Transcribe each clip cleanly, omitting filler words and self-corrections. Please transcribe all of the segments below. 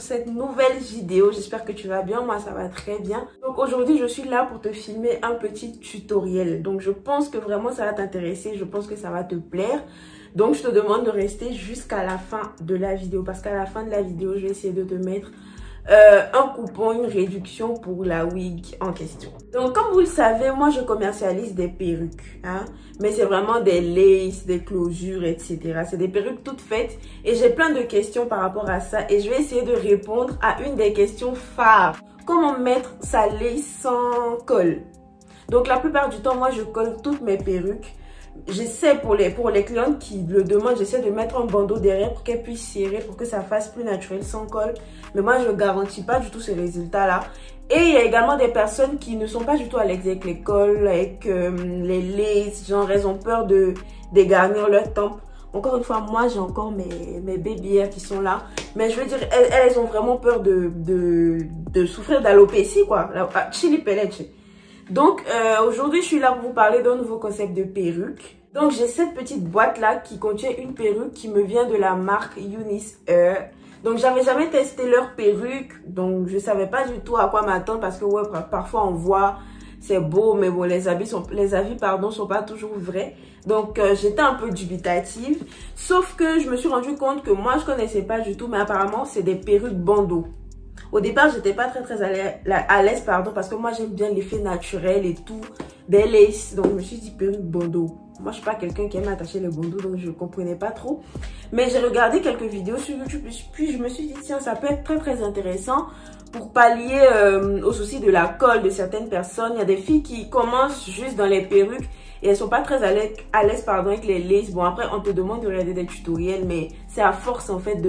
cette nouvelle vidéo. J'espère que tu vas bien, moi ça va très bien. Donc aujourd'hui je suis là pour te filmer un petit tutoriel. Donc je pense que vraiment ça va t'intéresser, je pense que ça va te plaire. Donc je te demande de rester jusqu'à la fin de la vidéo, parce qu'à la fin de la vidéo je vais essayer de te mettre un coupon, une réduction pour la wig en question. Donc comme vous le savez, moi je commercialise des perruques, hein, mais c'est vraiment des laces, des closures, etc. C'est des perruques toutes faites et j'ai plein de questions par rapport à ça et je vais essayer de répondre à une des questions phares. Comment mettre sa lace sans colle? Donc la plupart du temps, moi je colle toutes mes perruques. J'essaie pour les clientes qui le demandent, j'essaie de mettre un bandeau derrière pour qu'elles puissent serrer, pour que ça fasse plus naturel sans colle. Mais moi, je ne garantis pas du tout ce résultat-là. Et il y a également des personnes qui ne sont pas du tout à l'aise avec les colles, avec les laces. Genre, elles ont peur de dégarnir leur tempe. Encore une fois, moi, j'ai encore mes babyères qui sont là. Mais je veux dire, elles ont vraiment peur de souffrir d'alopécie, quoi. Chili peleche. Donc aujourd'hui je suis là pour vous parler d'un nouveau concept de perruque. Donc j'ai cette petite boîte là qui contient une perruque qui me vient de la marque Eunice Hair. Donc j'avais jamais testé leur perruque, donc je savais pas du tout à quoi m'attendre, parce que ouais, parfois on voit c'est beau, mais bon les avis sont pas toujours vrais. Donc j'étais un peu dubitative, sauf que je me suis rendu compte que moi je connaissais pas du tout, mais apparemment c'est des perruques bandeaux. Au départ, j'étais pas très à l'aise, parce que moi, j'aime bien l'effet naturel et tout, des laces. Donc, je me suis dit perruque bandeau. Moi, je suis pas quelqu'un qui aime attacher les bandeaux, donc je comprenais pas trop. Mais j'ai regardé quelques vidéos sur YouTube, puis je me suis dit, tiens, ça peut être très intéressant pour pallier au souci de la colle de certaines personnes. Il y a des filles qui commencent juste dans les perruques et elles sont pas très à l'aise, avec les laces. Bon, après, on te demande de regarder des tutoriels, mais c'est à force, en fait,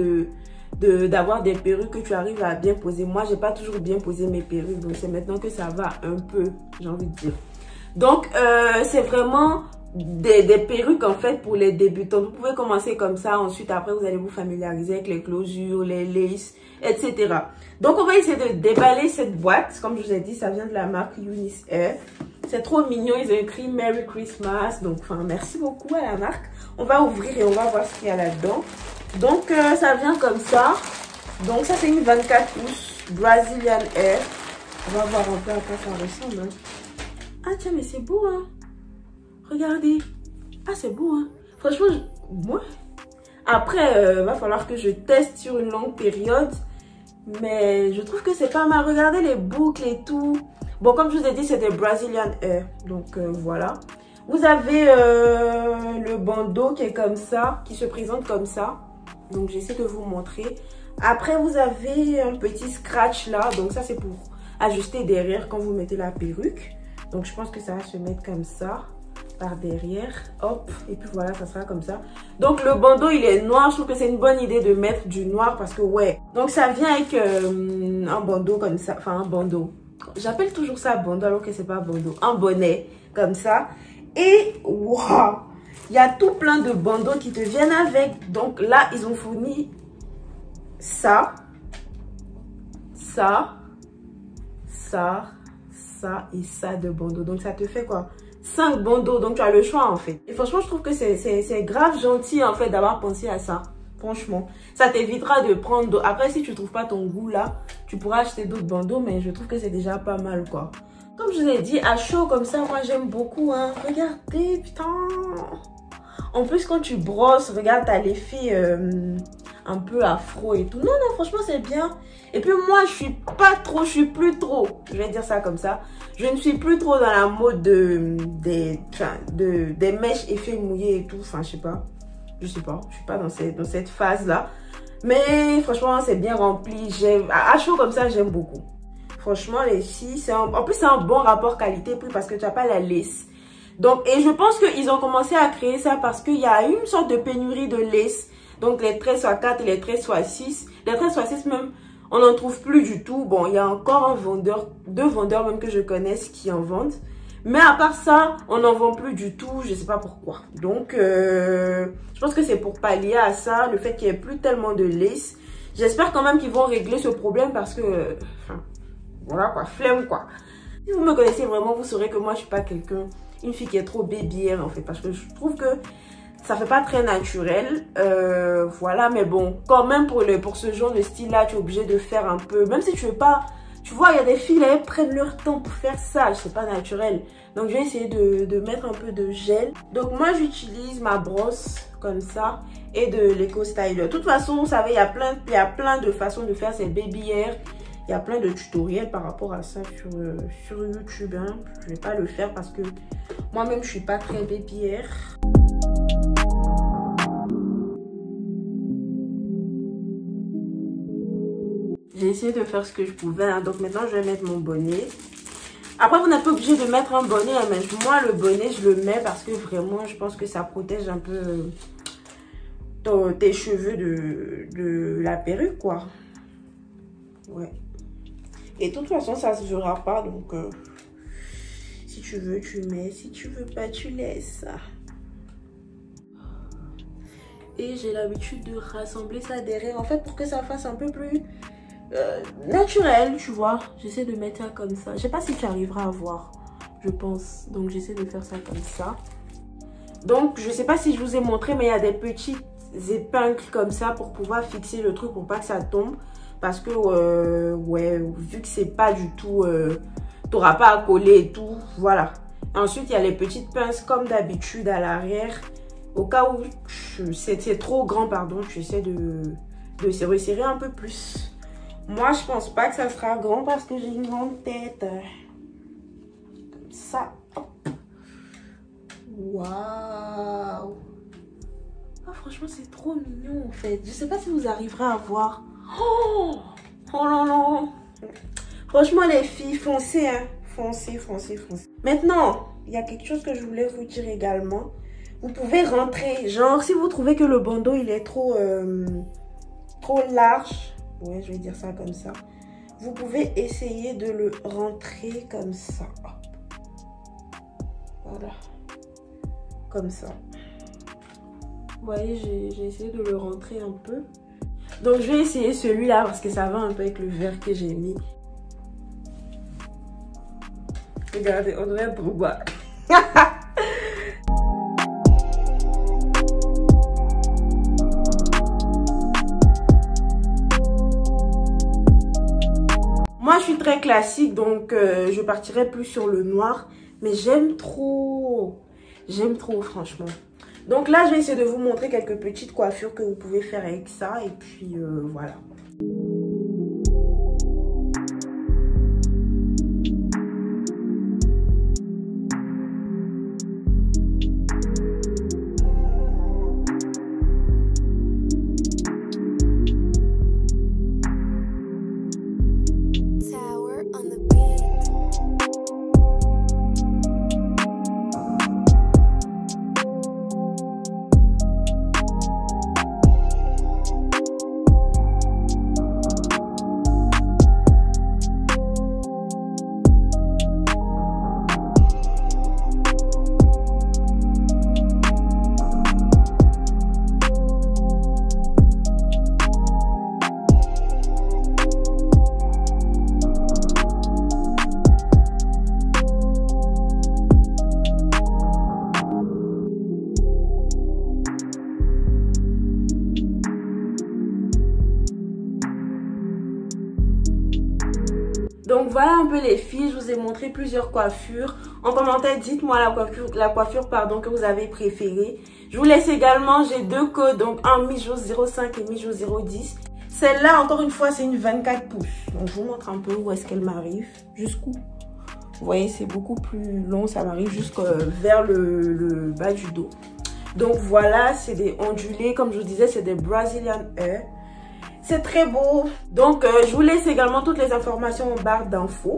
d'avoir des perruques que tu arrives à bien poser. Moi, j'ai pas toujours bien posé mes perruques, donc c'est maintenant que ça va un peu, j'ai envie de dire. Donc, c'est vraiment des perruques en fait pour les débutants. Vous pouvez commencer comme ça, ensuite après vous allez vous familiariser avec les closures, les laces, etc. Donc, on va essayer de déballer cette boîte. Comme je vous ai dit, ça vient de la marque Eunice Hair. C'est trop mignon, ils ont écrit Merry Christmas. Donc, enfin, merci beaucoup à la marque. On va ouvrir et on va voir ce qu'il y a là-dedans. Donc, ça vient comme ça. Donc, ça, c'est une 24 pouces Brazilian Hair. On va voir un peu à quoi ça ressemble. Hein. Ah, tiens, mais c'est beau, hein. Regardez. Ah, c'est beau, hein. Franchement, moi. Après, va falloir que je teste sur une longue période. Mais je trouve que c'est pas mal. Regardez les boucles et tout. Bon, comme je vous ai dit, c'est des Brazilian Hair. Donc, voilà. Vous avez le bandeau qui est comme ça, qui se présente comme ça. Donc, j'essaie de vous montrer. Après, vous avez un petit scratch là. Donc, ça, c'est pour ajuster derrière quand vous mettez la perruque. Donc, je pense que ça va se mettre comme ça, par derrière. Hop. Et puis, voilà, ça sera comme ça. Donc, le bandeau, il est noir. Je trouve que c'est une bonne idée de mettre du noir parce que, ouais. Donc, ça vient avec un bandeau comme ça. Enfin, un bandeau. J'appelle toujours ça bandeau alors que c'est pas bandeau. Un bonnet comme ça. Et, waouh! Il y a tout plein de bandeaux qui te viennent avec. Donc là, ils ont fourni ça et ça de bandeaux. Donc ça te fait quoi? 5 bandeaux. Donc tu as le choix en fait. Et franchement, je trouve que c'est grave gentil en fait d'avoir pensé à ça. Franchement, ça t'évitera de prendre... Après, si tu ne trouves pas ton goût là, tu pourras acheter d'autres bandeaux. Mais je trouve que c'est déjà pas mal quoi. Comme je vous ai dit, à chaud comme ça, moi j'aime beaucoup. Hein. Regardez, putain. En plus, quand tu brosses, regarde, t'as l'effet un peu afro et tout. Non, non, franchement, c'est bien. Et puis moi, je suis plus trop, je vais dire ça comme ça. Je ne suis plus trop dans la mode des mèches effets mouillés et tout. Enfin, je sais pas. Je suis pas dans cette phase-là. Mais franchement, c'est bien rempli. À chaud comme ça, j'aime beaucoup. Franchement, les filles, en plus, c'est un bon rapport qualité-prix parce que tu n'as pas la lace. Donc, et je pense qu'ils ont commencé à créer ça parce qu'il y a une sorte de pénurie de lace. Donc, les 13x4 et les 13x6. Les 13x6 même, on n'en trouve plus du tout. Bon, il y a encore deux vendeurs même que je connaisse qui en vendent. Mais à part ça, on n'en vend plus du tout. Je ne sais pas pourquoi. Donc, je pense que c'est pour pallier à ça, le fait qu'il n'y ait plus tellement de lace. J'espère quand même qu'ils vont régler ce problème parce que... voilà quoi, flemme quoi. Si vous me connaissez vraiment, vous saurez que moi, je ne suis pas une fille qui est trop babyère en fait. Parce que je trouve que Ça fait pas très naturel. Voilà, mais bon, quand même pour ce genre de style-là, tu es obligé de faire un peu... Même si tu veux pas... Tu vois, il y a des filles, elles prennent leur temps pour faire ça. C'est pas naturel. Donc, je vais essayer de mettre un peu de gel. Donc, moi, j'utilise ma brosse comme ça et de l'Eco Styler. De toute façon, vous savez, il y a plein de façons de faire ces baby hair. Il y a plein de tutoriels par rapport à ça sur YouTube. Hein. Je vais pas le faire parce que moi-même, je suis pas très baby hair. J'ai essayé de faire ce que je pouvais. Hein. Donc maintenant, je vais mettre mon bonnet. Après, vous n'êtes pas obligé de mettre un bonnet. Hein, mais moi, le bonnet, je le mets parce que vraiment, je pense que ça protège un peu tes cheveux de la perruque, quoi. Ouais. Et de toute façon, ça ne se verra pas. Donc, si tu veux, tu mets. Si tu veux pas, tu laisses. Et j'ai l'habitude de rassembler ça derrière. En fait, pour que ça fasse un peu plus... naturel, tu vois. J'essaie de mettre ça comme ça. Je sais pas si tu arriveras à voir, je pense. Donc j'essaie de faire ça comme ça. Donc je sais pas si je vous ai montré, mais il y a des petites épingles comme ça pour pouvoir fixer le truc pour pas que ça tombe. Parce que ouais, vu que c'est pas du tout, t'auras pas à coller et tout, voilà. Ensuite il y a les petites pinces comme d'habitude à l'arrière. Au cas où c'est trop grand, pardon, tu essaies de se resserrer un peu plus. Moi, je pense pas que ça sera grand parce que j'ai une grande tête. Comme ça. Waouh. Ah, franchement, c'est trop mignon en fait. Je sais pas si vous arriverez à voir. Oh, oh là là. Franchement, les filles, foncez, hein. Foncez, foncez, foncez. Maintenant, il y a quelque chose que je voulais vous dire également. Vous pouvez rentrer. Genre, si vous trouvez que le bandeau, il est trop large. Ouais, je vais dire ça comme ça. Vous pouvez essayer de le rentrer comme ça. Voilà. Comme ça. Vous voyez, j'ai essayé de le rentrer un peu. Donc, je vais essayer celui-là parce que ça va un peu avec le vert que j'ai mis. Regardez, on dirait Brouba. Moi, je suis très classique, donc je partirai plus sur le noir. Mais j'aime trop. J'aime trop, franchement. Donc là, je vais essayer de vous montrer quelques petites coiffures que vous pouvez faire avec ça. Et puis, voilà. Donc voilà un peu les filles, je vous ai montré plusieurs coiffures. En commentaire, dites-moi la coiffure pardon, que vous avez préférée. Je vous laisse également, j'ai deux codes, donc un Mijo 05 et Mijo 010. Celle-là, encore une fois, c'est une 24 pouces. Donc je vous montre un peu où est-ce qu'elle m'arrive, jusqu'où. Vous voyez, c'est beaucoup plus long, ça m'arrive jusqu'à vers le bas du dos. Donc voilà, c'est des ondulés, comme je vous disais, c'est des Brazilian Hair. C'est très beau. Donc, je vous laisse également toutes les informations en barre d'infos.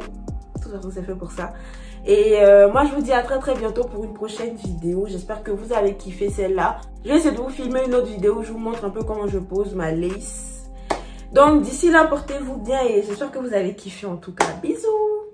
De toute façon, c'est fait pour ça. Et moi, je vous dis à très bientôt pour une prochaine vidéo. J'espère que vous avez kiffé celle-là. Je vais essayer de vous filmer une autre vidéo où je vous montre un peu comment je pose ma lace. Donc, d'ici là, portez-vous bien et j'espère que vous avez kiffé en tout cas. Bisous!